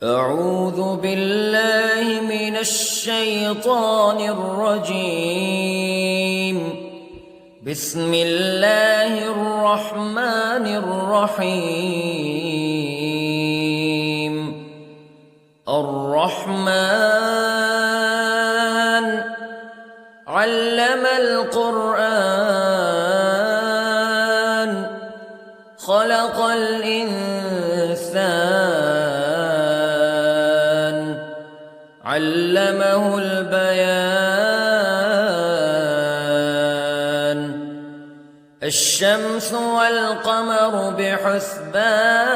أعوذ بالله من الشيطان الرجيم. بسم الله الرحمن الرحيم. الرحمن علم القرآن خلق الإنسان علمه البيان. الشمس والقمر بحسبان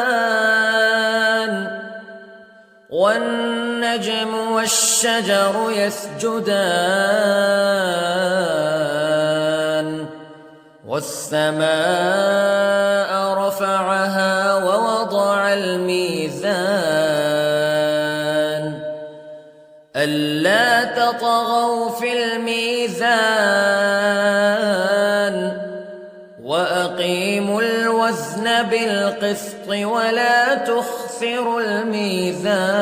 والنجم والشجر يسجدان والسماء رفعها ووضع الميزان ألا تطغوا في الميزان وأقيموا الوزن بالقسط ولا تخسروا الميزان.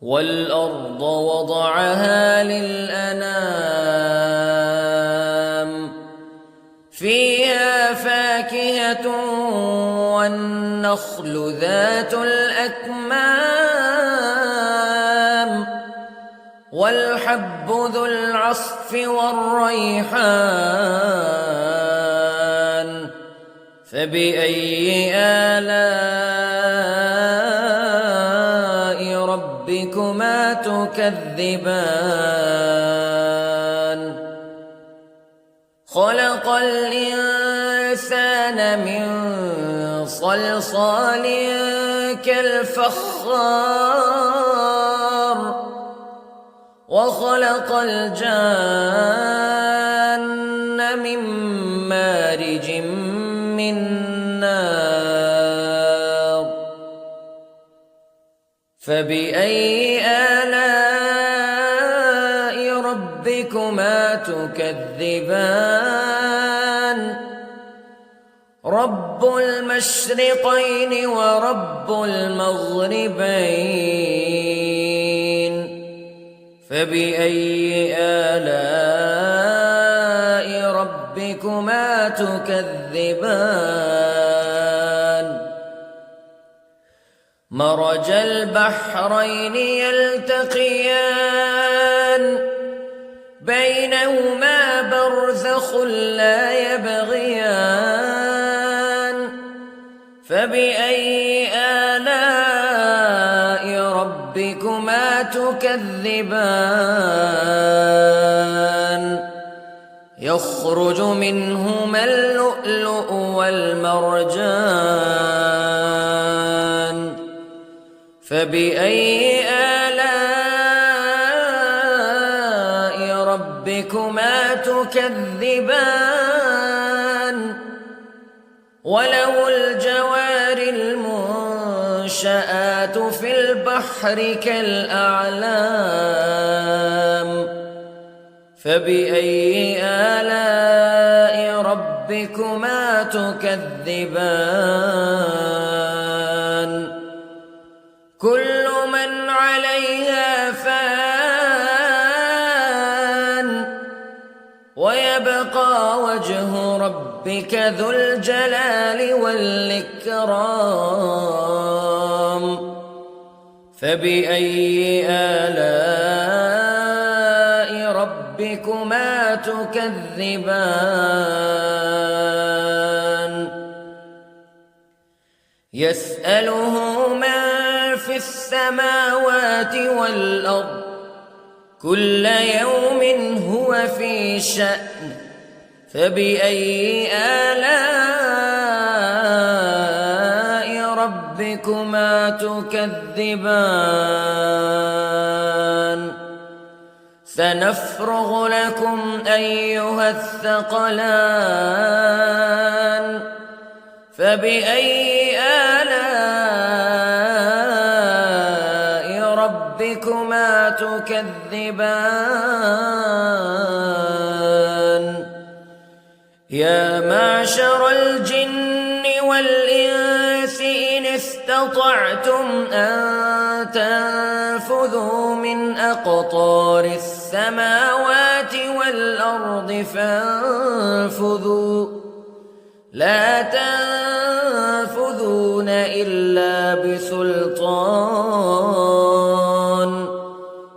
والأرض وضعها للأنام فيها فاكهة والنخل ذات الأكمام والحب ذو العصف والريحان فبأي آلاء ربكما تكذبان. خلق الإنسان من صلصال كالفخار وخلق الجان من مارج من نار فبأي آلاء ربكما تكذبان. رب المشرقين ورب المغربين فبأي آلاء ربكما تكذبان. مرج البحرين يلتقيان بينهما برزخ لا يبغيان فبأي آلاء ربكما تكذبان. يخرج منهما اللؤلؤ والمرجان فبأي آلاء ربكما تكذبان. وله الجوار المنشآت في البحر كالأعلام فبأي آلاء ربكما تكذبان. كل من عليها فان ويبقى وجه ربك ذو الجلال والإكرام فبأي آلاء ربكما تكذبان. يسأله من في السماوات والأرض كل يوم هو في شأن فبأي آلاء ربكما تكذبان. سنفرغ لكم أيها الثقلان فبأي آلاء ربكما تكذبان. يا معشر الجن والإنس استطعتم أن تنفذوا من أقطار السماوات والأرض فانفذوا لا تنفذون إلا بسلطان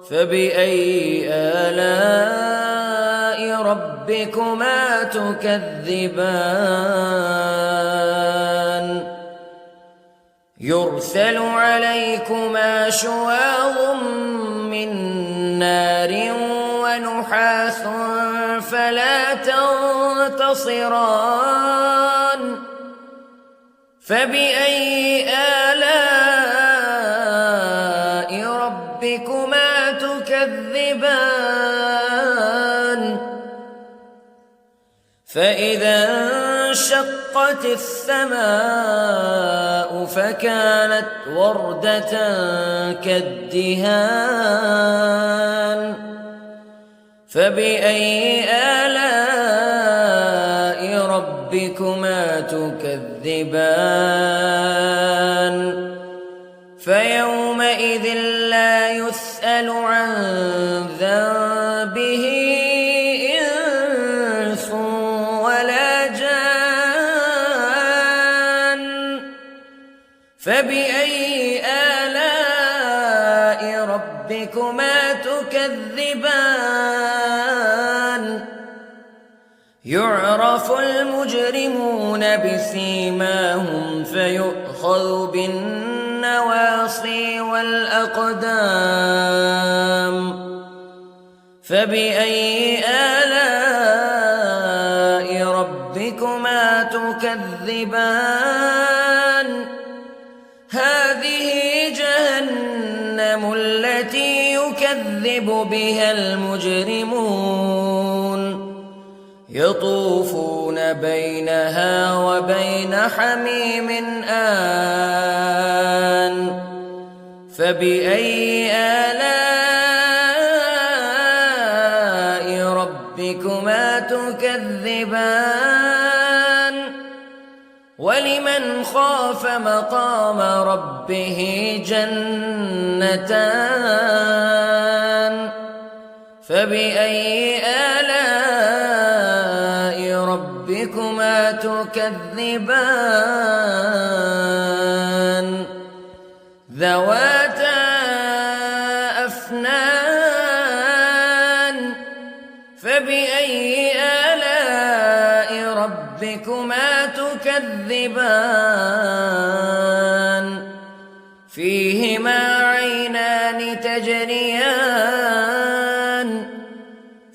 فبأي آلاء ربكما تكذبان يرسل عليكما شواظ من نار ونحاس فلا تنتصران فبأي آلاء ربكما تكذبان فإذا انشقت السماء فكانت وردة كالدهان فبأي آلاء ربكما تكذبان فيومئذ لا يسأل عن ذنبه إنس ولا جان فبأي آلاء ربكما تكذبان يعرف المجرمون بسيماهم فيؤخذ بالنواصي والأقدام فبأي آلاء ربكما تكذبان هذه جهنم التي يكذب بها المجرمون يطوفون بينها وبين حميم آن فبأي آلاء ربكما تكذبان ولمن خاف مقام ربه جنتان فبأي آلاء ربكما تكذبان ذواتا أفنان فبأي آلاء ربكما تكذبان فيهما عينان تجريان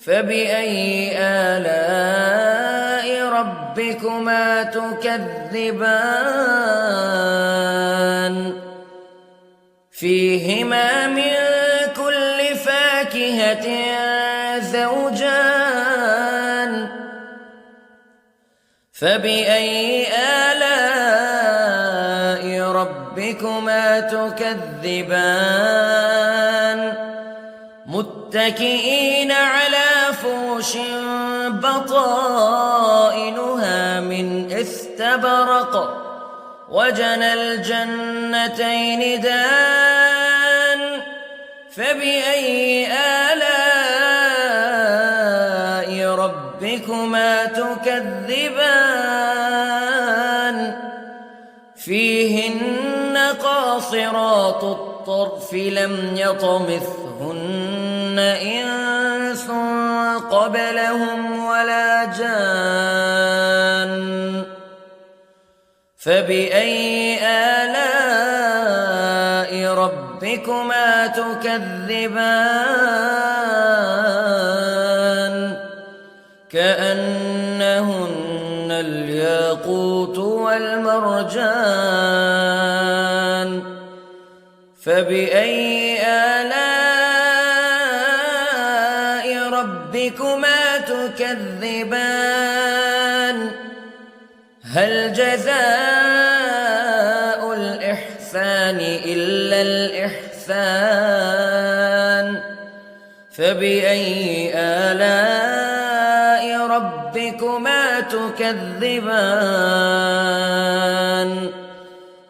فبأي آلاء ربكما تكذبان فيهما من كل فاكهة زوجان فبأي آلاء ربكما تكذبان متكئين على فرش بطائنها من استبرق وجنى الجنتين دان فبأي آلاء ربكما تكذبان فيهن قاصرات الطرف لم يطمثهن إنس قبلهم ولا جان فبأي آلاء ربكما تكذبان كأنهن الياقوت والمرجان فبأي آلاء ربكما تكذبان هل جزاء الإحسان إلا الإحسان فبأي آلاء ربكما تكذبان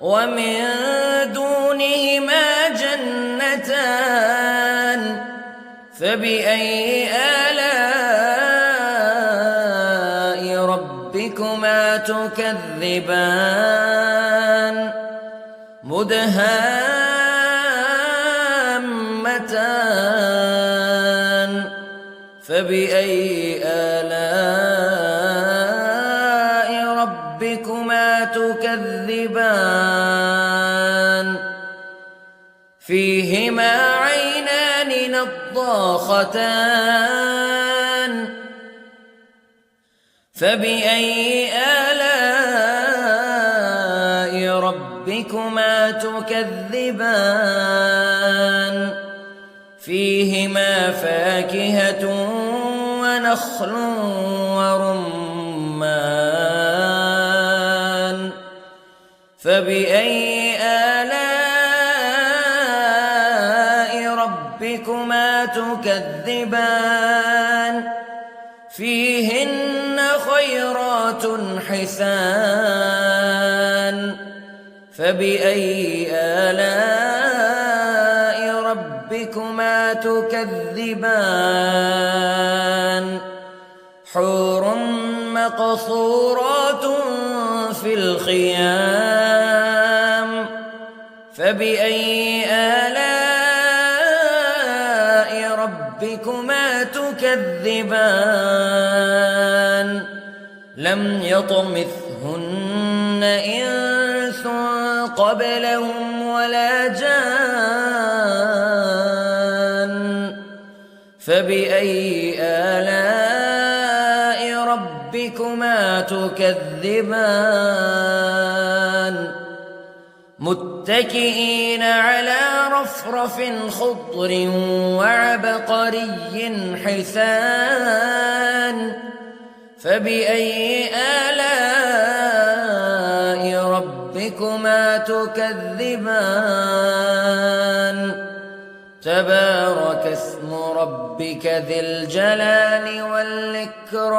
ومن دونهما جنتان فبأي آلاء ربكما تكذبان مدهامتان فبأي آلاء ربكما تكذبان فيهما عينان نضاختان فبأي آلاء ربكما تكذبان فيهما فاكهة ونخل ورمان فبأي آلاء ربكما تكذبان فيهن خيرات حسان فبأي آلاء ربكما تكذبان حور مقصورات في الخيام فبأي آلاء ربكما تكذبان لم يطمثهن إنس قبلهم ولا جان فبأي آلاء ربكما تكذبان متكئين على رفرف خضر وعبقري حسان فبأي آلاء ربكما تكذبان تبارك اسم ربك ذي الجلال والإكرام